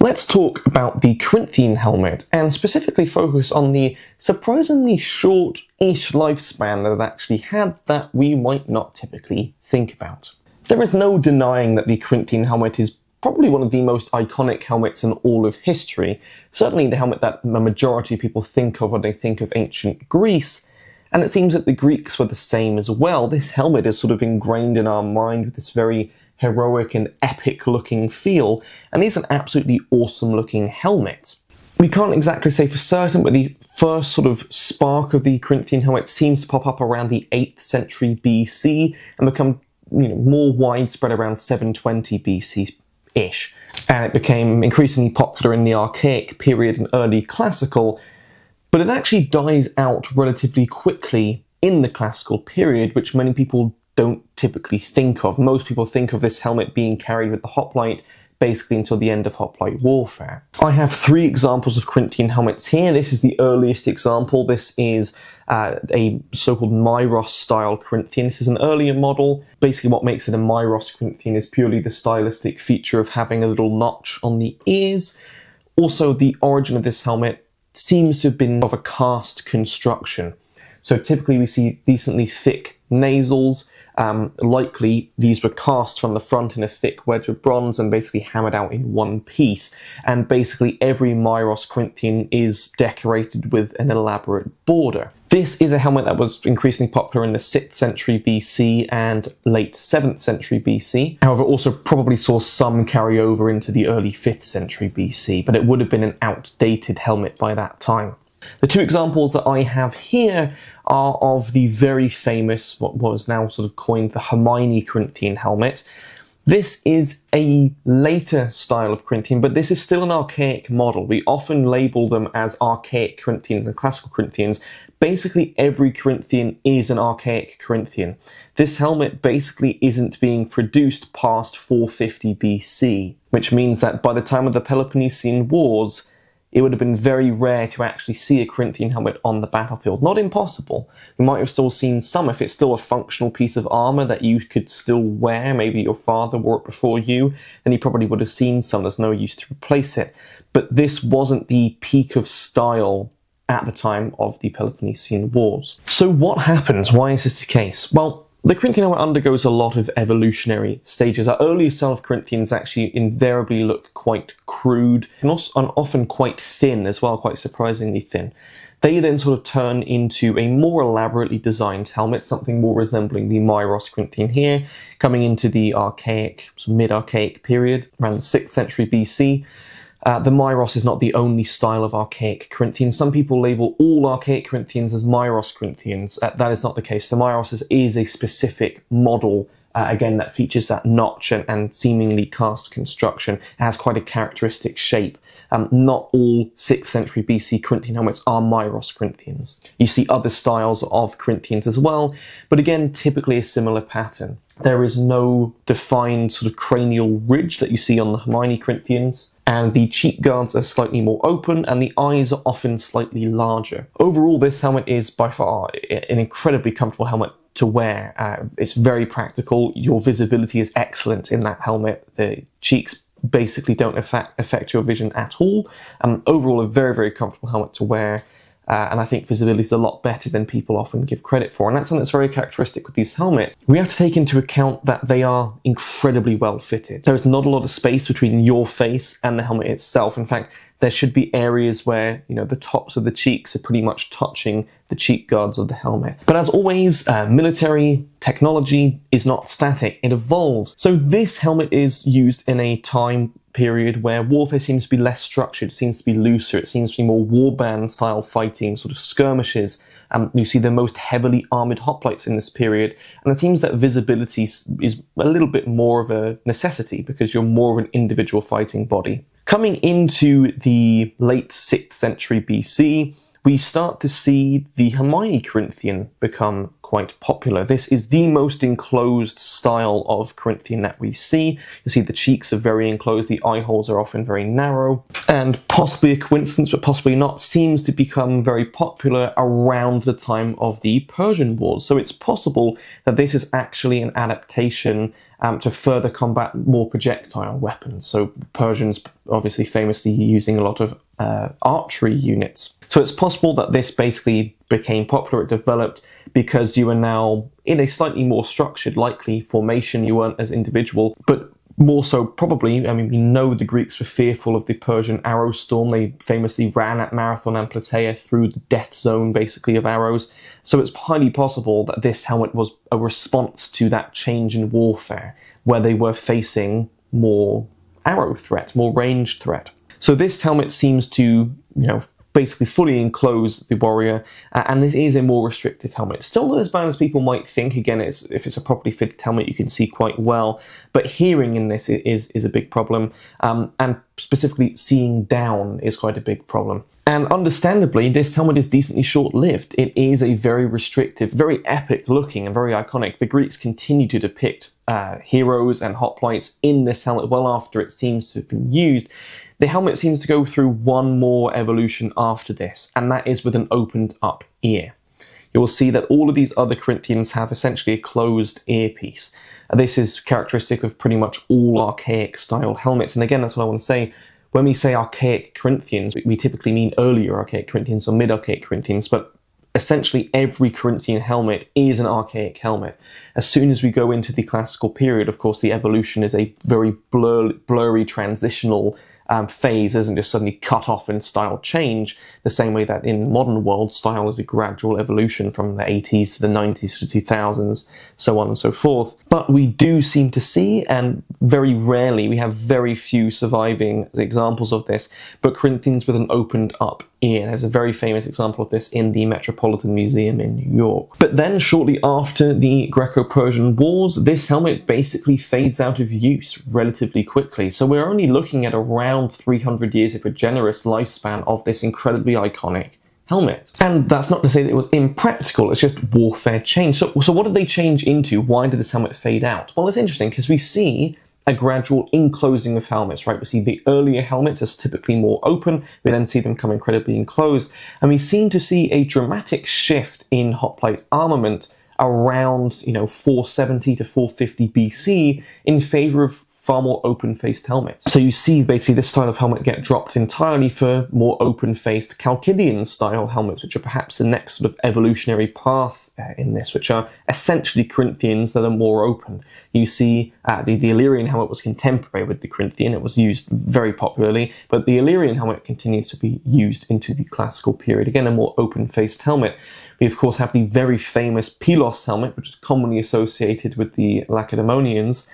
Let's talk about the Corinthian helmet and specifically focus on the surprisingly short-ish lifespan that it actually had that we might not typically think about. There is no denying that the Corinthian helmet is probably one of the most iconic helmets in all of history, certainly the helmet that the majority of people think of when they think of ancient Greece, and it seems that the Greeks were the same as well. This helmet is sort of ingrained in our mind with this very heroic and epic looking feel, and is an absolutely awesome looking helmet. We can't exactly say for certain, but the first sort of spark of the Corinthian helmet seems to pop up around the 8th century BC and become more widespread around 720 BC-ish. And it became increasingly popular in the Archaic period and early Classical, but it actually dies out relatively quickly in the Classical period, which many people don't typically think of. Most people think of this helmet being carried with the hoplite basically until the end of hoplite warfare. I have 3 examples of Corinthian helmets here. This is the earliest example. This is a so-called Myros style Corinthian. This is an earlier model. Basically what makes it a Myros Corinthian is purely the stylistic feature of having a little notch on the ears. Also, the origin of this helmet seems to have been of a cast construction. So typically we see decently thick nasals. Likely these were cast from the front in a thick wedge of bronze and basically hammered out in one piece. And basically every Myros Corinthian is decorated with an elaborate border. This is a helmet that was increasingly popular in the 6th century BC and late 7th century BC. However, it also probably saw some carry over into the early 5th century BC, but it would have been an outdated helmet by that time. The 2 examples that I have here are of the very famous, what was now sort of coined the Hermione Corinthian helmet. This is a later style of Corinthian, but this is still an archaic model. We often label them as archaic Corinthians and classical Corinthians. Basically, every Corinthian is an archaic Corinthian. This helmet basically isn't being produced past 450 BC, which means that by the time of the Peloponnesian Wars, it would have been very rare to actually see a Corinthian helmet on the battlefield. Not impossible. We might have still seen some. If it's still a functional piece of armor that you could still wear, maybe your father wore it before you, then you probably would have seen some. There's no use to replace it. But this wasn't the peak of style at the time of the Peloponnesian Wars. So what happens? Why is this the case? Well, the Corinthian helmet undergoes a lot of evolutionary stages. Our earliest style of Corinthians actually invariably look quite crude and often quite thin as well, quite surprisingly thin. They then sort of turn into a more elaborately designed helmet, something more resembling the Myros Corinthian here, coming into the Archaic, mid-Archaic period, around the 6th century BC. The Myros is not the only style of archaic Corinthians. Some people label all archaic Corinthians as Myros Corinthians. That is not the case. The Myros is a specific model, again, that features that notch and seemingly cast construction. It has quite a characteristic shape. Not all 6th century BC Corinthian helmets are Myros Corinthians. You see other styles of Corinthians as well, but again, typically a similar pattern. There is no defined sort of cranial ridge that you see on the Hermione Corinthians, and the cheek guards are slightly more open, and the eyes are often slightly larger. Overall, this helmet is by far an incredibly comfortable helmet to wear. It's very practical. Your visibility is excellent in that helmet. The cheeks basically don't affect your vision at all. Overall, a very, very comfortable helmet to wear. And I think visibility is a lot better than people often give credit for. And that's something that's very characteristic with these helmets. We have to take into account that they are incredibly well fitted. There's not a lot of space between your face and the helmet itself. In fact, there should be areas where, the tops of the cheeks are pretty much touching the cheek guards of the helmet. But as always, military technology is not static, it evolves. So this helmet is used in a time period where warfare seems to be less structured, seems to be looser, it seems to be more warband style fighting, sort of skirmishes. You see the most heavily armoured hoplites in this period, and it seems that visibility is a little bit more of a necessity because you're more of an individual fighting body. Coming into the late 6th century BC, we start to see the Hermione Corinthian become quite popular. This is the most enclosed style of Corinthian that we see. You see the cheeks are very enclosed, the eye holes are often very narrow, and possibly a coincidence, but possibly not, seems to become very popular around the time of the Persian Wars. So it's possible that this is actually an adaptation to further combat more projectile weapons. So Persians obviously famously using a lot of archery units. So it's possible that this basically became popular, it developed because you were now in a slightly more structured, likely formation. You weren't as individual, but more so probably, I mean, we know the Greeks were fearful of the Persian arrow storm. They famously ran at Marathon and Plataea through the death zone, basically, of arrows. So it's highly possible that this helmet was a response to that change in warfare, where they were facing more arrow threat, more ranged threat. So this helmet seems to, basically fully enclose the warrior, and this is a more restrictive helmet. Still not as bad as people might think. Again, if it's a properly fitted helmet, you can see quite well, but hearing in this is a big problem, and specifically seeing down is quite a big problem. And understandably, this helmet is decently short-lived. It is a very restrictive, very epic looking and very iconic. The Greeks continue to depict heroes and hoplites in this helmet well after it seems to have been used. The helmet seems to go through one more evolution after this, and that is with an opened up ear. You will see that all of these other Corinthians have essentially a closed earpiece. This is characteristic of pretty much all archaic style helmets, and again, that's what I want to say. When we say archaic Corinthians, we typically mean earlier archaic Corinthians or mid-archaic Corinthians, but essentially every Corinthian helmet is an archaic helmet. As soon as we go into the classical period, of course, the evolution is a very blurry transitional phase. Isn't just suddenly cut off and style change, the same way that in modern world style is a gradual evolution from the 80s to the 90s to 2000s, so on and so forth. But we do seem to see, and very rarely, we have very few surviving examples of this, but Corinthians with an opened up ear. There's a very famous example of this in the Metropolitan Museum in New York. But then shortly after the Greco-Persian Wars, this helmet basically fades out of use relatively quickly. So we're only looking at around 300 years of a generous lifespan of this incredibly iconic helmet. And that's not to say that it was impractical, it's just warfare changed. So what did they change into? Why did this helmet fade out? Well, it's interesting because we see a gradual enclosing of helmets, right? We see the earlier helmets as typically more open, we then see them become incredibly enclosed, and we seem to see a dramatic shift in hoplite armament around 470 to 450 BC in favor of far more open-faced helmets. So you see basically this style of helmet get dropped entirely for more open-faced Chalcidian-style helmets, which are perhaps the next sort of evolutionary path in this, which are essentially Corinthians that are more open. You see the Illyrian helmet was contemporary with the Corinthian. It was used very popularly, but the Illyrian helmet continues to be used into the classical period. Again, a more open-faced helmet. We, of course, have the very famous Pylos helmet, which is commonly associated with the Lacedaemonians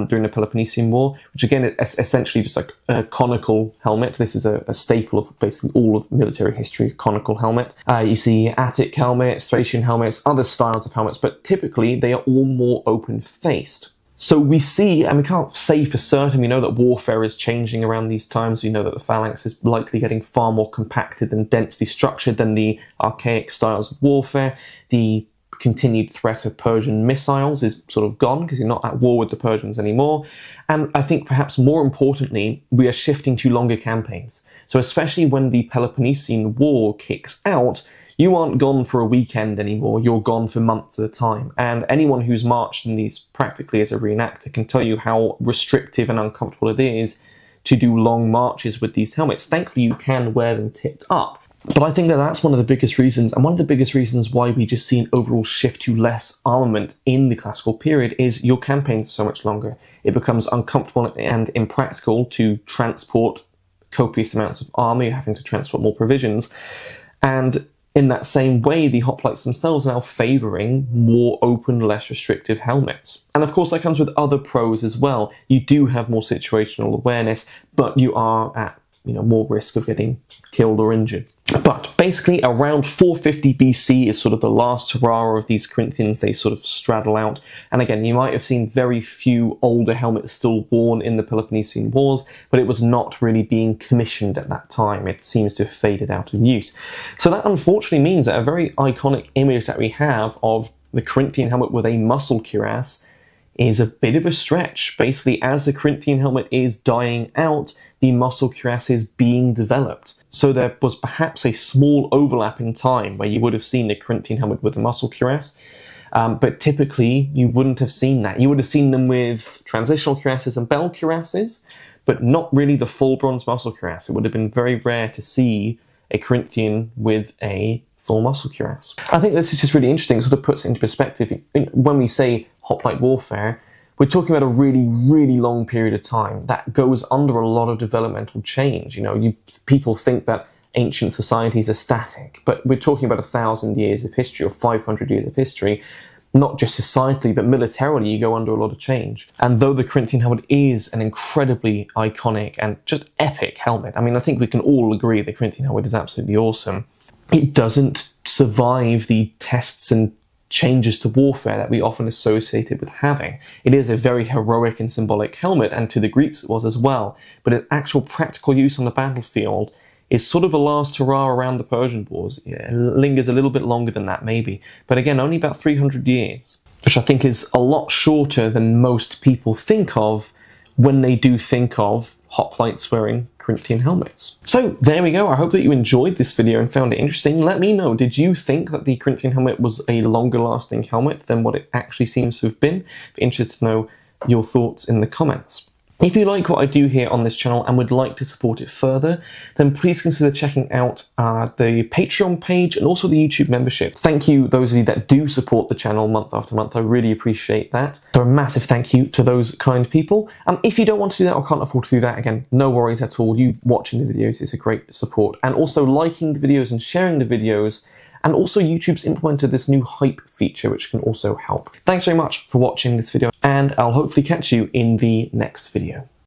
during the Peloponnesian War, which again is essentially just like a conical helmet. This is a staple of basically all of military history, conical helmet. You see Attic helmets, Thracian helmets, other styles of helmets, but typically they are all more open-faced. So we see, and we can't say for certain, we know that warfare is changing around these times. We know that the phalanx is likely getting far more compacted and densely structured than the archaic styles of warfare. The continued threat of Persian missiles is sort of gone because you're not at war with the Persians anymore. And I think perhaps more importantly, we are shifting to longer campaigns. So especially when the Peloponnesian War kicks out, you aren't gone for a weekend anymore, you're gone for months at a time. And anyone who's marched in these practically as a reenactor can tell you how restrictive and uncomfortable it is to do long marches with these helmets. Thankfully, you can wear them tipped up. But I think that that's one of the biggest reasons, and one of the biggest reasons why we just see an overall shift to less armament in the classical period is your campaigns are so much longer. It becomes uncomfortable and impractical to transport copious amounts of armor, you're having to transport more provisions. And in that same way, the hoplites themselves are now favouring more open, less restrictive helmets. And of course, that comes with other pros as well. You do have more situational awareness, but you are at more risk of getting killed or injured. But basically around 450 BC is sort of the last hurrah of these Corinthians. They sort of straddle out. And again, you might have seen very few older helmets still worn in the Peloponnesian Wars, but it was not really being commissioned at that time. It seems to have faded out of use. So that unfortunately means that a very iconic image that we have of the Corinthian helmet with a muscle cuirass is a bit of a stretch. Basically, as the Corinthian helmet is dying out, the muscle cuirass is being developed. So there was perhaps a small overlap in time where you would have seen the Corinthian helmet with a muscle cuirass, but typically you wouldn't have seen that. You would have seen them with transitional cuirasses and bell cuirasses, but not really the full bronze muscle cuirass. It would have been very rare to see a Corinthian with a full muscle cuirass. I think this is just really interesting. It sort of puts it into perspective. When we say hoplite warfare, we're talking about a really, really long period of time that goes under a lot of developmental change. People think that ancient societies are static, but we're talking about 1,000 years of history or 500 years of history. Not just societally, but militarily, you go under a lot of change. And though the Corinthian helmet is an incredibly iconic and just epic helmet, I think we can all agree the Corinthian helmet is absolutely awesome, it doesn't survive the tests and changes to warfare that we often associate it with having. It is a very heroic and symbolic helmet, and to the Greeks it was as well, but its actual practical use on the battlefield is sort of a last hurrah around the Persian Wars. It lingers a little bit longer than that, maybe, but again, only about 300 years, which I think is a lot shorter than most people think of when they do think of hoplites wearing Corinthian helmets. So there we go. I hope that you enjoyed this video and found it interesting. Let me know, did you think that the Corinthian helmet was a longer lasting helmet than what it actually seems to have been? Be interested to know your thoughts in the comments. If you like what I do here on this channel and would like to support it further, then please consider checking out the Patreon page and also the YouTube membership. Thank you, those of you that do support the channel month after month. I really appreciate that. So a massive thank you to those kind people. If you don't want to do that or can't afford to do that, again, no worries at all. You watching the videos is a great support. And also liking the videos and sharing the videos. And also YouTube's implemented this new hype feature, which can also help. Thanks very much for watching this video, and I'll hopefully catch you in the next video.